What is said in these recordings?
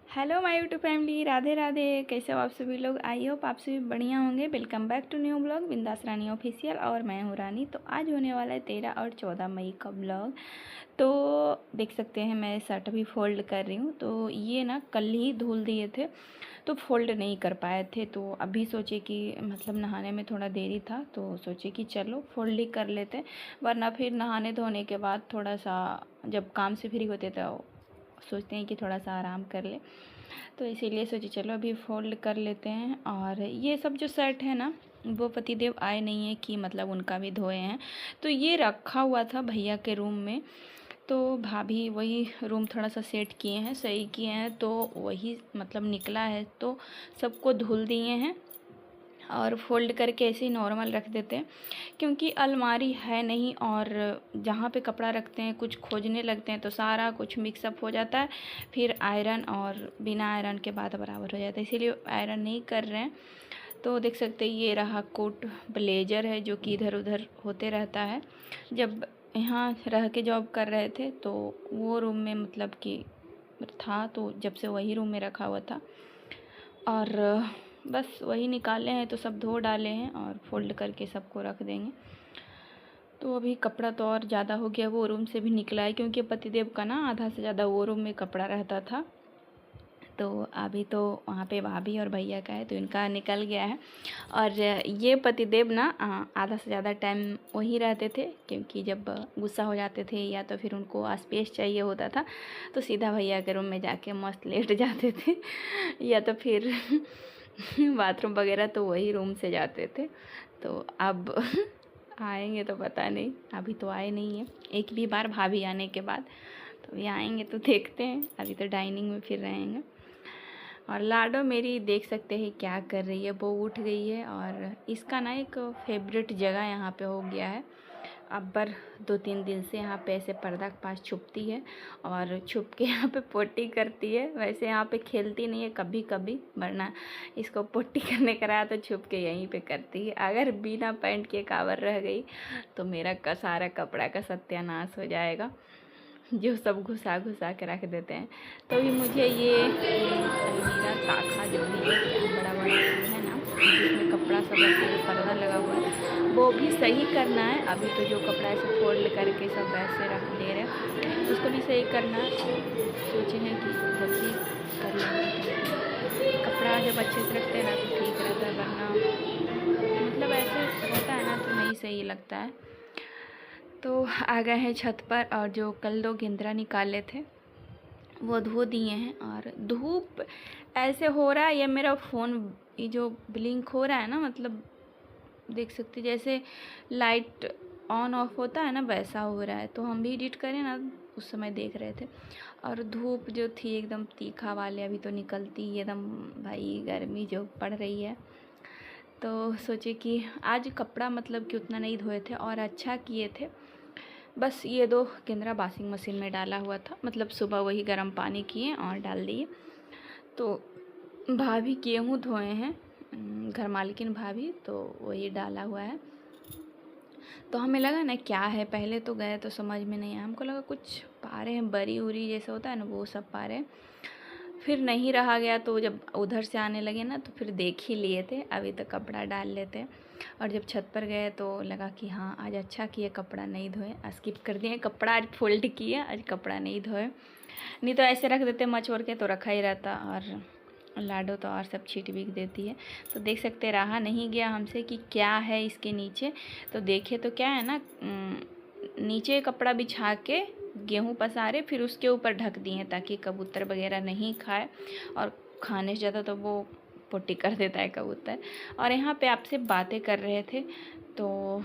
Hello my YouTube family, Radhe Radhe. कैसे हो आप सभी लोग? आई होप आप सभी बढ़िया होंगे। Welcome back to new blog Bindaas Rani official और मैं हूँ रानी। तो आज होने वाला है 13 और 14 मई का ब्लॉग। तो देख सकते हैं मैं शर्ट भी फोल्ड कर रही हूँ। तो ये ना कल ही धुल दिए थे तो फोल्ड नहीं कर पाए थे। तो अभी सोचे कि मतलब नहाने में थोड़ा देरी था तो सोचे कि चलो फोल्ड ही कर लेते, वरना फिर नहाने धोने के बाद थोड़ा सा जब काम से फ्री होते तो सोचते हैं कि थोड़ा सा आराम कर ले। तो इसीलिए सोचे चलो अभी फोल्ड कर लेते हैं। और ये सब जो शर्ट है ना, वो पतिदेव आए नहीं है कि मतलब उनका भी धोए हैं। तो ये रखा हुआ था भैया के रूम में, तो भाभी वही रूम थोड़ा सा सेट किए हैं, सही किए हैं, तो वही मतलब निकला है तो सबको धुल दिए हैं और फोल्ड करके ऐसे ही नॉर्मल रख देते हैं, क्योंकि अलमारी है नहीं और जहाँ पे कपड़ा रखते हैं कुछ खोजने लगते हैं तो सारा कुछ मिक्सअप हो जाता है। फिर आयरन और बिना आयरन के बाद बराबर हो जाता है, इसीलिए आयरन नहीं कर रहे हैं। तो देख सकते हैं ये रहा कोट ब्लेजर है जो कि इधर उधर होते रहता है। जब यहाँ रह के जॉब कर रहे थे तो वो रूम में मतलब कि था, तो जब से वही रूम में रखा हुआ था और बस वही निकाले हैं तो सब धो डाले हैं और फोल्ड करके सबको रख देंगे। तो अभी कपड़ा तो और ज़्यादा हो गया, वो रूम से भी निकला है क्योंकि पतिदेव का ना आधा से ज़्यादा वो रूम में कपड़ा रहता था। तो अभी तो वहाँ पे भाभी और भैया का है तो इनका निकल गया है। और ये पतिदेव ना आधा से ज़्यादा टाइम वहीं रहते थे, क्योंकि जब गुस्सा हो जाते थे या तो फिर उनको स्पेस चाहिए होता था तो सीधा भैया के रूम में जाके मस्त लेट जाते थे या तो फिर बाथरूम वगैरह तो वही रूम से जाते थे। तो अब आएंगे तो पता नहीं, अभी तो आए नहीं है एक भी बार भाभी आने के बाद। तो ये आएंगे तो देखते हैं, अभी तो डाइनिंग में फिर रहेंगे। और लाडो मेरी देख सकते हैं क्या कर रही है, वो उठ गई है और इसका ना एक फेवरेट जगह यहाँ पे हो गया है। अब्बर 2-3 दिन से यहाँ पे ऐसे पर्दा के पास छुपती है और छुप के यहाँ पे पोटी करती है। वैसे यहाँ पे खेलती नहीं है कभी कभी, वरना इसको पोटी करने कराया तो छुप के यहीं पे करती है। अगर बिना पैंट के कावर रह गई तो मेरा का सारा कपड़ा का सत्यानाश हो जाएगा, जो सब घुसा घुसा के रख देते हैं। तो अभी मुझे ये अलमीरा ताखा जो भी है बड़ा बड़ा है ना, जिसमें कपड़ा सब पर्दा लगा हुआ है, वो भी सही करना है। अभी तो जो कपड़ा ऐसे फोल्ड करके सब वैसे रख दे रहे हैं, उसको भी सही करना है। सोचे हैं कि जल्दी कर लेंगे। कपड़ा जब अच्छे से रखते हैं ना तो ठीक रहता है, वरना मतलब ऐसे रहता है ना तो नहीं सही लगता है। तो आ गए हैं छत पर और जो कल 2 गेंदरा निकाले थे वो धो दिए हैं। और धूप ऐसे हो रहा है, ये मेरा फ़ोन ये जो ब्लिंक हो रहा है ना, मतलब देख सकते जैसे लाइट ऑन ऑफ होता है ना वैसा हो रहा है। तो हम भी एडिट करें ना उस समय देख रहे थे। और धूप जो थी एकदम तीखा वाले, अभी तो निकलती एकदम भाई गर्मी जो पड़ रही है। तो सोचे कि आज कपड़ा मतलब कि उतना नहीं धोए थे और अच्छा किए थे। बस ये 2 गेंदरा वॉशिंग मशीन में डाला हुआ था, मतलब सुबह वही गर्म पानी किए और डाल दिए। तो भाभी गेहूँ धोए हैं, घर मालकिन भाभी, तो वही डाला हुआ है। तो हमें लगा ना क्या है, पहले तो गए तो समझ में नहीं आया, हमको लगा कुछ पा रहे हैं बरी उरी जैसे होता है ना वो सब पा रहे हैं। फिर नहीं रहा गया तो जब उधर से आने लगे ना तो फिर देख ही लिए थे, अभी तो कपड़ा डाल लेते। और जब छत पर गए तो लगा कि हाँ आज अच्छा किए कपड़ा नहीं धोए, स्किप कर दिए कपड़ा, आज फोल्ड किया, आज कपड़ा नहीं धोए। नहीं तो ऐसे रख देते मचोर के तो रखा ही रहता। और लाडो तो और सब छीट बीक देती है। तो देख सकते रहा नहीं गया हमसे कि क्या है इसके नीचे। तो देखे तो क्या है ना, नीचे कपड़ा बिछा के गेहूँ पसारे फिर उसके ऊपर ढक दिए ताकि कबूतर वगैरह नहीं खाए, और खाने से ज़्यादा तो वो पोटी कर देता है कबूतर। और यहाँ पे आपसे बातें कर रहे थे तो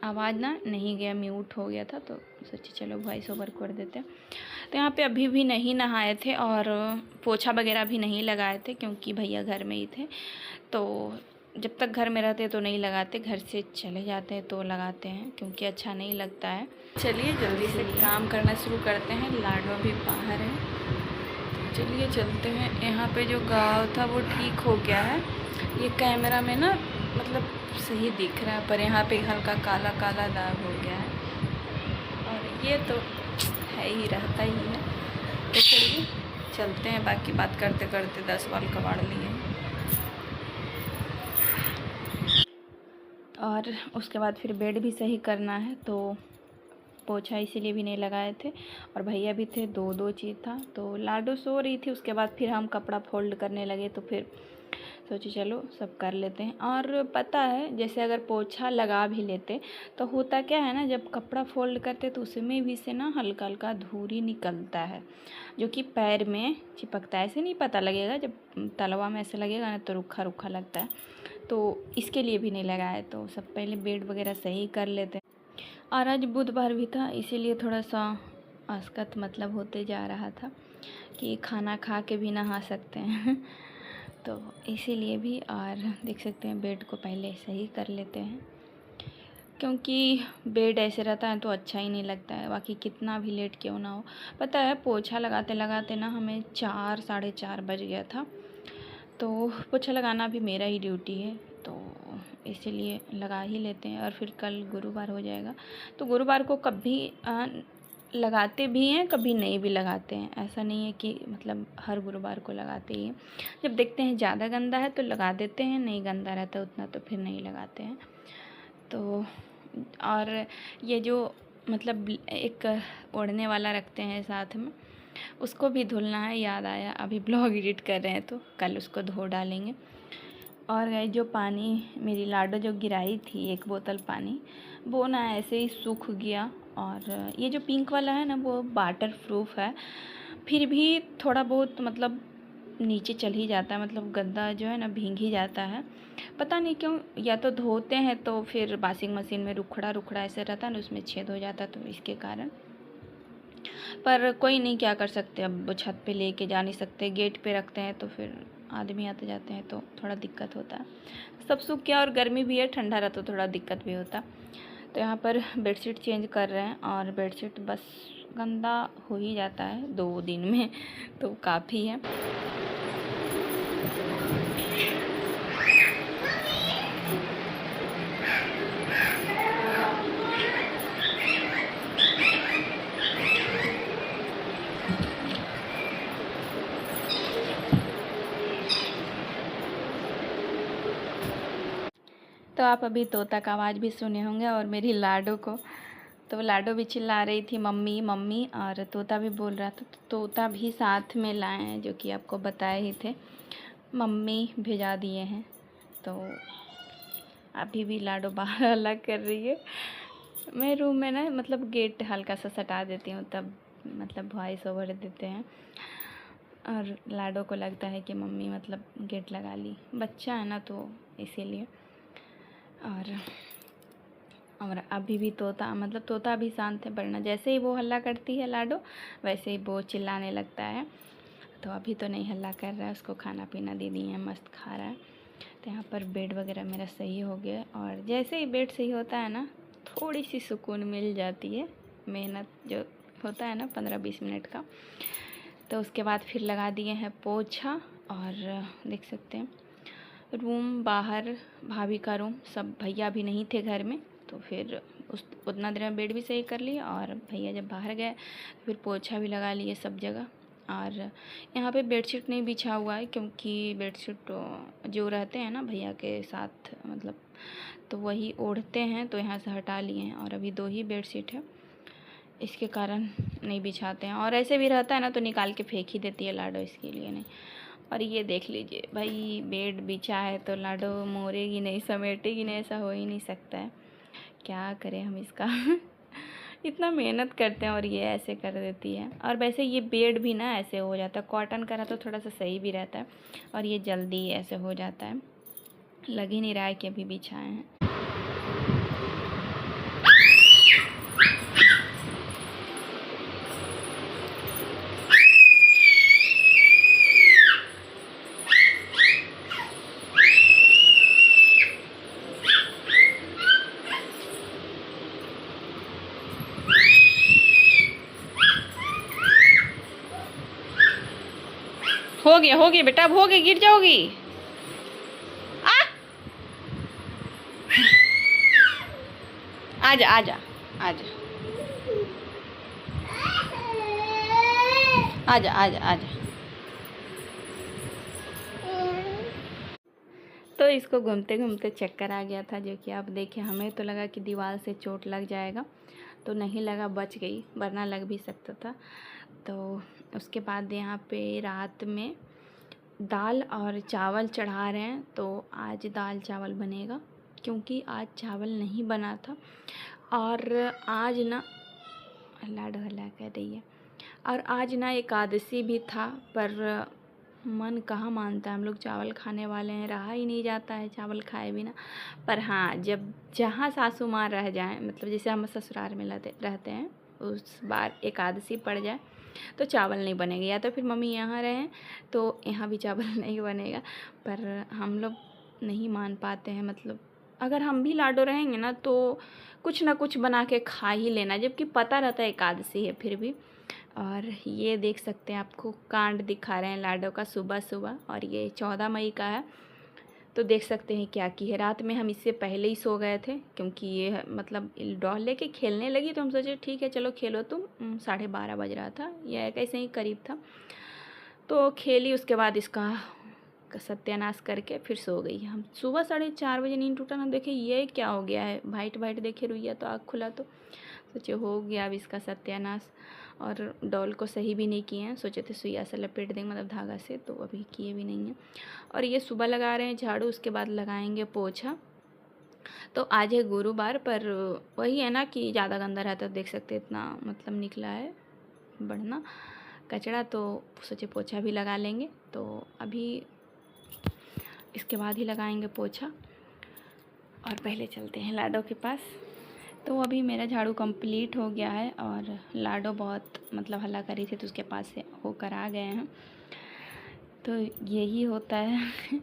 आवाज़ ना नहीं गया, म्यूट हो गया था, तो सोचे चलो वॉइस ओवर कर देते। तो यहाँ पे अभी भी नहीं नहाए थे और पोछा वगैरह भी नहीं लगाए थे क्योंकि भैया घर में ही थे। तो जब तक घर में रहते तो नहीं लगाते, घर से चले जाते हैं तो लगाते हैं क्योंकि अच्छा नहीं लगता है। चलिए जल्दी से काम करना शुरू करते हैं, लाडो भी बाहर है। चलिए चलते हैं। यहाँ पे जो गाँव था वो ठीक हो गया है, ये कैमरा में ना मतलब सही दिख रहा है, पर यहाँ पे हल्का काला काला दाग हो गया है और ये तो है ही, रहता ही है। तो चलिए चलते हैं, बाकी बात करते करते 10 बाल कबाड़ लिए। और उसके बाद फिर बेड भी सही करना है, तो पोछा इसीलिए भी नहीं लगाए थे। और भैया भी थे, दो दो चीज़ था। तो लाडो सो रही थी, उसके बाद फिर हम कपड़ा फोल्ड करने लगे, तो फिर सोचे चलो सब कर लेते हैं। और पता है, जैसे अगर पोछा लगा भी लेते तो होता क्या है ना, जब कपड़ा फोल्ड करते तो उसमें भी से ना हल्का हल्का धूरी निकलता है, जो कि पैर में चिपकता है। ऐसे नहीं पता लगेगा, जब तलवा में ऐसे लगेगा ना तो रुखा रुखा लगता है, तो इसके लिए भी नहीं लगाए। तो सब पहले बेड वगैरह सही कर लेते हैं। और आज बुधवार भी था, इसीलिए थोड़ा सा आसकत मतलब होते जा रहा था कि खाना खा के भी नहा सकते हैं तो इसीलिए भी। और देख सकते हैं बेड को पहले सही कर लेते हैं, क्योंकि बेड ऐसे रहता है तो अच्छा ही नहीं लगता है, बाकी कितना भी लेट क्यों ना हो। पता है, पोछा लगाते लगाते ना हमें 4 साढ़े 4 बज गया था। तो पोछा लगाना भी मेरा ही ड्यूटी है, तो इसीलिए लगा ही लेते हैं। और फिर कल गुरुवार हो जाएगा, तो गुरुवार को कभी लगाते भी हैं, कभी नहीं भी लगाते हैं। ऐसा नहीं है कि मतलब हर गुरुवार को लगाते ही हैं। जब देखते हैं ज़्यादा गंदा है तो लगा देते हैं, नहीं गंदा रहता उतना तो फिर नहीं लगाते हैं। तो और ये जो मतलब एक ओढ़ने वाला रखते हैं साथ में, उसको भी धुलना है, याद आया अभी ब्लॉग एडिट कर रहे हैं तो कल उसको धो डालेंगे। और गाइस, जो पानी मेरी लाडो जो गिराई थी 1 बोतल पानी, वो ना ऐसे ही सूख गया। और ये जो पिंक वाला है ना, वो वाटर प्रूफ है, फिर भी थोड़ा बहुत मतलब नीचे चल ही जाता है, मतलब गद्दा जो है ना भीग ही जाता है। पता नहीं क्यों, या तो धोते हैं तो फिर वॉशिंग मशीन में रुखड़ा रुखड़ा ऐसे रहता है ना, उसमें छेद हो जाता है, तो इसके कारण। पर कोई नहीं, क्या कर सकते, अब छत पे लेके जा नहीं सकते, गेट पे रखते हैं तो फिर आदमी आते जाते हैं तो थोड़ा दिक्कत होता है। सब सूख गया, और गर्मी भी है, ठंडा रहता तो थोड़ा दिक्कत भी होता। तो यहाँ पर बेडशीट चेंज कर रहे हैं, और बेडशीट बस गंदा हो ही जाता है 2 दिन में, तो काफ़ी है। तो आप अभी तोता का आवाज़ भी सुने होंगे, और मेरी लाडो को, तो लाडो भी चिल्ला रही थी मम्मी मम्मी, और तोता भी बोल रहा था। तो तोता भी साथ में लाए हैं, जो कि आपको बताए ही थे, मम्मी भेजा दिए हैं। तो अभी भी लाडो बाहर हल्ला कर रही है। मैं रूम में ना मतलब गेट हल्का सा सटा देती हूँ, तब मतलब वॉइस ओवर देते हैं, और लाडो को लगता है कि मम्मी मतलब गेट लगा ली, बच्चा है ना तो इसीलिए। और अभी भी तोता भी शांत है, वरना जैसे ही वो हल्ला करती है लाडो, वैसे ही वो चिल्लाने लगता है। तो अभी तो नहीं हल्ला कर रहा है, उसको खाना पीना दे दिए हैं, मस्त खा रहा है। तो यहाँ पर बेड वगैरह मेरा सही हो गया, और जैसे ही बेड सही होता है ना, थोड़ी सी सुकून मिल जाती है। मेहनत जो होता है ना 15-20 मिनट का, तो उसके बाद फिर लगा दिए हैं पोछा। और देख सकते हैं रूम, बाहर भाभी का रूम, सब भैया भी नहीं थे घर में, तो फिर उतना देर में बेड भी सही कर लिया। और भैया जब बाहर गए तो फिर पोछा भी लगा लिए सब जगह। और यहाँ पे बेडशीट नहीं बिछा हुआ है, क्योंकि बेडशीट जो रहते हैं ना भैया के साथ मतलब, तो वही ओढ़ते हैं, तो यहाँ से हटा लिए हैं। और अभी 2 ही बेडशीट है, इसके कारण नहीं बिछाते हैं। और ऐसे भी रहता है ना तो निकाल के फेंक ही देती है लाडो, इसके लिए नहीं। और ये देख लीजिए भाई, बेड बिछा है तो लाडो मोड़ेगी नहीं, समेटेगी नहीं, ऐसा हो ही नहीं सकता है। क्या करें हम इसका इतना मेहनत करते हैं और ये ऐसे कर देती है। और वैसे ये बेड भी ना ऐसे हो जाता है, कॉटन का रहता तो थोड़ा सा सही भी रहता है, और ये जल्दी ऐसे हो जाता है, लग ही नहीं रहा है कि अभी बिछाए हैं। हो गया बेटा, अब हो गई, गिर जाओगी। आजा आजा आजा आजा आजा आजा। इसको घूमते घूमते चक्कर आ गया था, जो कि आप देखिए। हमें तो लगा कि दीवार से चोट लग जाएगा, तो नहीं लगा, बच गई, वरना लग भी सकता था। तो उसके बाद यहाँ पे रात में दाल और चावल चढ़ा रहे हैं। तो आज दाल चावल बनेगा, क्योंकि आज चावल नहीं बना था। और आज ना लाड हल्ला कर रही है, और आज ना एकादशी भी था, पर मन कहाँ मानता है। हम लोग चावल खाने वाले हैं, रहा ही नहीं जाता है चावल खाए बिना। पर हाँ, जब जहाँ सासू माँ रह जाएं, मतलब जैसे हम ससुराल में रहते हैं, उस बार एकादशी पड़ जाए तो चावल नहीं बनेगा, या तो फिर मम्मी यहाँ रहें तो यहाँ भी चावल नहीं बनेगा। पर हम लोग नहीं मान पाते हैं, मतलब अगर हम भी लाडो रहेंगे ना तो कुछ ना कुछ बना के खा ही लेना, जबकि पता रहता है एकादशी है फिर भी। और ये देख सकते हैं, आपको कांड दिखा रहे हैं लाडो का सुबह सुबह, और ये 14 मई का है। तो देख सकते हैं क्या की है। रात में हम इससे पहले ही सो गए थे, क्योंकि ये मतलब डॉल लेके खेलने लगी, तो हम सोचे ठीक है चलो खेलो तुम। 12:30 बज रहा था, या कैसे ही करीब था। तो खेली, उसके बाद इसका सत्यानाश करके फिर सो गई। हम सुबह 4:30 बजे नींद टूटा ना, देखे ये क्या हो गया है, वाइट वाइट देखे रुइया, तो आँख खुला तो सोचे हो गया अब इसका सत्यानाश। और डॉल को सही भी नहीं किए हैं, सोचे थे सुइया से लपेट देंगे, मतलब धागा से, तो अभी किए भी नहीं हैं। और ये सुबह लगा रहे हैं झाड़ू, उसके बाद लगाएंगे पोछा। तो आज है गुरुवार, पर वही है ना कि ज़्यादा गंदा रहता है। देख सकते इतना मतलब निकला है बढ़ना कचरा, तो सोचे पोछा भी लगा लेंगे। तो अभी इसके बाद ही लगाएंगे पोछा। और पहले चलते हैं लाडो के पास। तो अभी मेरा झाड़ू कंप्लीट हो गया है, और लाडो बहुत मतलब हल्ला करी थी, तो उसके पास से होकर आ गए हैं। तो यही होता है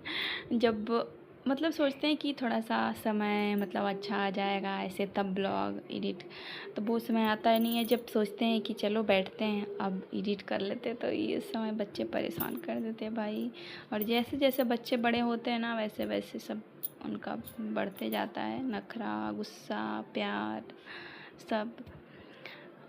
जब मतलब सोचते हैं कि थोड़ा सा समय मतलब अच्छा आ जाएगा ऐसे, तब ब्लॉग एडिट, तो वो समय आता ही नहीं है। जब सोचते हैं कि चलो बैठते हैं अब एडिट कर लेते हैं, तो ये समय बच्चे परेशान कर देते हैं भाई। और जैसे जैसे बच्चे बड़े होते हैं ना, वैसे वैसे सब उनका बढ़ते जाता है, नखरा, गुस्सा, प्यार सब।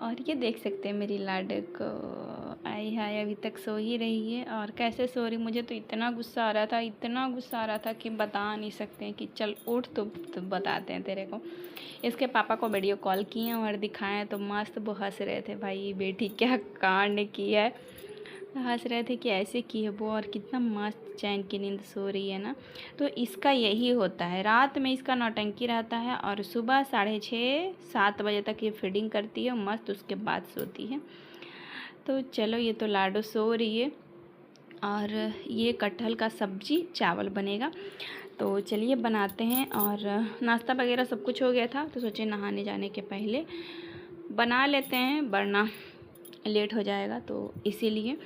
और ये देख सकते हैं मेरी लाडो को, आई हाय अभी तक सो ही रही है। और कैसे सो रही, मुझे तो इतना गुस्सा आ रहा था, इतना गुस्सा आ रहा था कि बता नहीं सकते हैं कि चल उठ तो बताते हैं तेरे को। इसके पापा को वीडियो कॉल किए और दिखाएं, तो मस्त वो हंस रहे थे, भाई बेटी क्या कांड की है। हंस रहे थे कि ऐसे की है वो, और कितना मस्त चैन की नींद सो रही है ना। तो इसका यही होता है, रात में इसका नौटंकी रहता है, और सुबह 6:30-7 बजे तक ये फीडिंग करती है मस्त, उसके बाद सोती है। तो चलो, ये तो लाडो सो रही है। और ये कटहल का सब्जी चावल बनेगा, तो चलिए बनाते हैं। और नाश्ता वगैरह सब कुछ हो गया था, तो सोचे नहाने जाने के पहले बना लेते हैं, वरना लेट हो जाएगा, तो इसीलिए।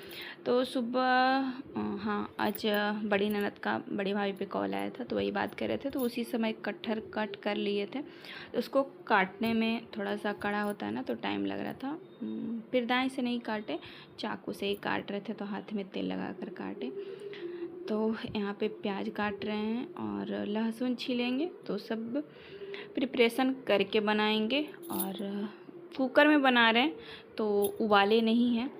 तो सुबह हाँ, आज बड़ी ननद का बड़ी भाभी पे कॉल आया था, तो वही बात कर रहे थे। तो उसी समय कटहल कट कर लिए थे, तो उसको काटने में थोड़ा सा कड़ा होता है ना, तो टाइम लग रहा था। फिर दाएं से नहीं काटे, चाकू से ही काट रहे थे, तो हाथ में तेल लगा कर काटे। तो यहाँ पे प्याज काट रहे हैं और लहसुन छीलेंगे, तो सब प्रिपरेशन करके बनाएंगे। और कुकर में बना रहे हैं, तो उबाले नहीं हैं,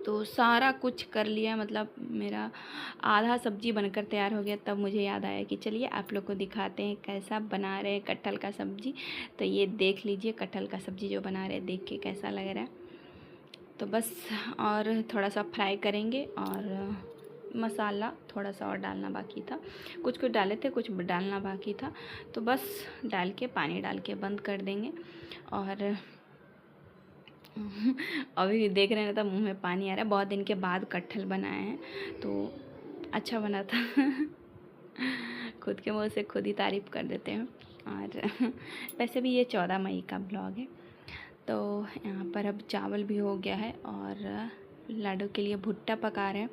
तो सारा कुछ कर लिया। मतलब मेरा आधा सब्जी बनकर तैयार हो गया, तब मुझे याद आया कि चलिए आप लोग को दिखाते हैं कैसा बना रहे हैं कटहल का सब्ज़ी। तो ये देख लीजिए कटहल का सब्ज़ी जो बना रहे हैं, देख के कैसा लग रहा है। तो बस और थोड़ा सा फ्राई करेंगे, और मसाला थोड़ा सा और डालना बाकी था, कुछ कुछ डाले थे, कुछ डालना बाकी था। तो बस डाल के पानी डाल के बंद कर देंगे। और अभी भी देख रहे हैं तो मुंह में पानी आ रहा है, बहुत दिन के बाद कटहल बनाए हैं, तो अच्छा बना था खुद के मुँह से खुद ही तारीफ़ कर देते हैं। और वैसे भी ये 14 मई का ब्लॉग है। तो यहाँ पर अब चावल भी हो गया है, और लाडो के लिए भुट्टा पका रहे हैं।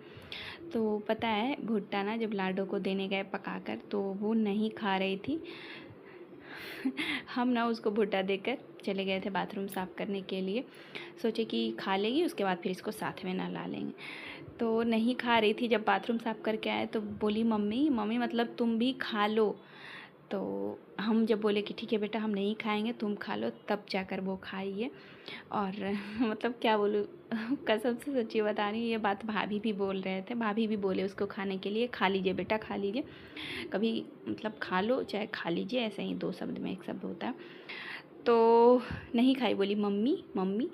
तो पता है भुट्टा ना, जब लाडो को देने गए पकाकर, तो वो नहीं खा रही थी हम ना उसको भुट्टा देकर चले गए थे बाथरूम साफ़ करने के लिए, सोचे कि खा लेगी, उसके बाद फिर इसको साथ में नहला लेंगे। तो नहीं खा रही थी। जब बाथरूम साफ़ करके आए तो बोली मम्मी मम्मी मतलब तुम भी खा लो। तो हम जब बोले कि ठीक है बेटा हम नहीं खाएंगे, तुम खा लो, तब जाकर वो खाई है। और मतलब क्या बोलूँ, कसम से सच्ची बता रही हूँ, ये बात भाभी भी बोल रहे थे, भाभी भी बोले उसको खाने के लिए, खा लीजिए बेटा खा लीजिए, कभी मतलब खा लो चाहे खा लीजिए, ऐसे ही 2 शब्द में एक शब्द होता है। तो नहीं खाई, बोली मम्मी मम्मी।